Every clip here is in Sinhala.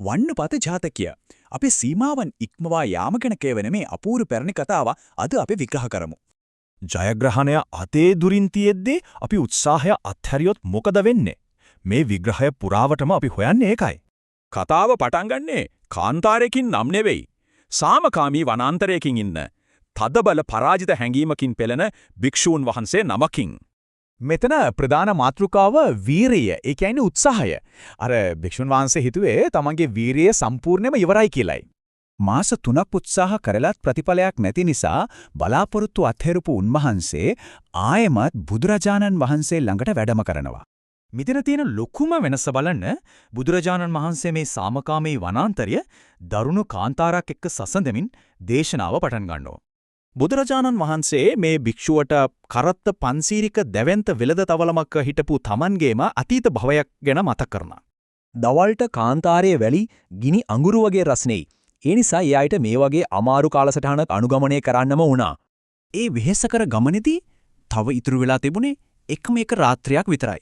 වන්නපත ජාතකය. අපේ සීමාවන් ඉක්මවා යාම ගැන කියවෙන මේ අපූර්ව පැරණි කතාව අද අපි විග්‍රහ කරමු. ජයග්‍රහණය අතේ දුරින් තියෙද්දී අපි උත්සාහය අත්හැරියොත් මොකද වෙන්නේ? මේ විග්‍රහය පුරාවටම අපි හොයන්නේ ඒකයි. කතාව පටන් ගන්නේ කාන්තාරයකින් නම් නෙවෙයි. සාමකාමී වනාන්තරයකින් ඉන්න තදබල පරාජිත හැඟීමකින් පෙළෙන භික්ෂූන් වහන්සේ නමකින්. මෙතන ප්‍රධාන මාතෘකාව වීරිය. ඒ කියන්නේ උත්සාහය. අර භික්ෂුන් වහන්සේ හිතුවේ තමන්ගේ වීරිය සම්පූර්ණයෙන්ම ඉවරයි කියලායි. මාස 3ක් උත්සාහ කරලත් ප්‍රතිඵලයක් නැති නිසා බලාපොරොත්තු අත්හැරපු උන්වහන්සේ ආයෙමත් බුදුරජාණන් වහන්සේ ළඟට වැඩම කරනවා. මෙතන තියෙන ලොකුම වෙනස බලන්න බුදුරජාණන් වහන්සේ මේ සාමකාමී වනාන්තරය දරුණු කාන්තාරයක් එක්ක සසඳමින් දේශනාව පටන් ගන්නවා. බුදුරජාණන් වහන්සේ මේ භික්ෂුවට කරත්ත පන්සීරික දැවැන්ත වෙලද තවලමක් හිටපු තමන්ගේම අතීත භවයක් ගැන මතක් කරනවා. දවල්ට කාන්තාරයේ වැලි ගිනි අඟුරු වගේ රස්නෙයි. ඒ නිසා එයාට මේ වගේ අමාරු කාලසටහනක් අනුගමනය කරන්නම වුණා. ඒ වෙහෙසකර ගමනේදී තව ඉතුරු වෙලා තිබුණේ එකම එක රාත්‍රියක් විතරයි.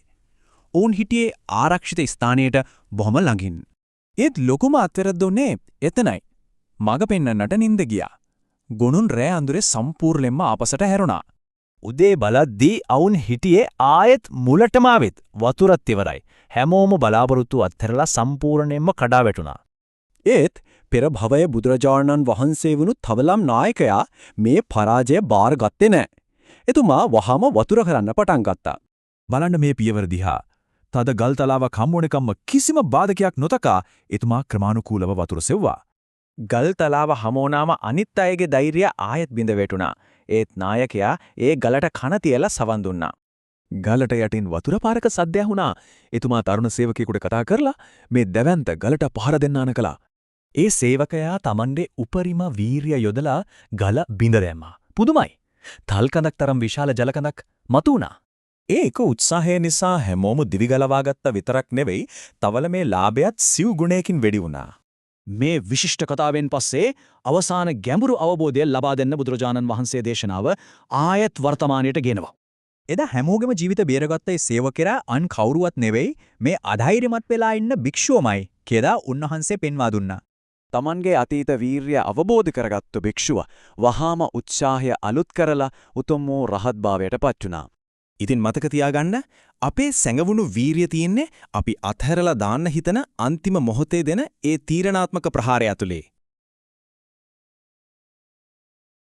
ඔවුන් හිටියේ ආරක්ෂිත ස්ථානයට බොහොම ළඟින්. ඒත් ලොකුම අත්වැරද්දුන්නේ එතනයි. මග පෙන්නන්නට නිින්ද ගියා. ගොනුන් රෑ අඳුරේ සම්පූර්ණයෙන්ම ආපසට හැරුණා. උදේ බලද්දී අවුන් හිටියේ ආයෙත් මුලටම ආවෙත් වතුරත් ඉවරයි. හැමෝම බලාපොරොත්තු අත්හැරලා සම්පූර්ණයෙන්ම කඩා වැටුණා. ඒත් පෙර භවයේ බුදුරජාණන් වහන්සේ වුණු තවලම් නායකයා මේ පරාජය බාරගත්තේ නැහැ. එතුමා වහාම වතුර කරන්න පටන් ගත්තා. බලන්න මේ පියවර දිහා. තද ගල් තලාවක් හම්බුණකම්ම කිසිම බාධකයක් නොතකා එතුමා ක්‍රමානුකූලව වතුර සෙව්වා. ගල් තලාව හමෝනාම අනිත් අයගේ ධෛර්යය ආයෙත් බිඳ වැටුණා. ඒත් නායකයා ඒ ගලට කන තියලා සවන් දුන්නා. ගලට යටින් වතුර පාරක සද්දය වුණා. එතුමා තරුණ සේවකයෙකුට කතා කරලා මේ දැවැන්ත ගලට පහර දෙන්නාන කළා. ඒ සේවකයා Tamande උපරිම වීරිය යොදලා ගල බිඳ දැම්මා. පුදුමයි. තල්කඳක් තරම් විශාල ජලකඳක් මතු වුණා. ඒ එක උත්සාහය නිසා හැමෝම දිවි ගලවා ගත්ත විතරක් නෙවෙයි, තවල මේ ලාභයත් සිව් ගුණයකින් වැඩි වුණා. මේ විශිෂ්ට කතාවෙන් පස්සේ අවසාන ගැඹුරු අවබෝධය ලබා දෙන්න බුදුරජාණන් වහන්සේ දේශනාව ආයත් වර්තමානයට ගෙනවා. එදා හැමෝගෙම ජීවිත බේරගත්ත ඒ සේවකයා අන් කවුරුවත් නෙවෙයි මේ අධෛර්යමත් වෙලා ඉන්න භික්ෂුවමයි කියලා උන්වහන්සේ පෙන්වා දුන්නා. Tamanගේ අතීත වීරිය අවබෝධ කරගත්තු භික්ෂුව වහාම උත්සාහය අලුත් කරලා උතුම් වූ රහත් භාවයට පත් වුණා. ඉතින් මතක තියාගන්න, අපේ සැඟවුණු වීරිය තියෙන්නේ අපි අත්හැරලා දාන්න හිතන අන්තිම මොහොතේ දෙන ඒ තීරණාත්මක ප්‍රහාරය ඇතුලේ.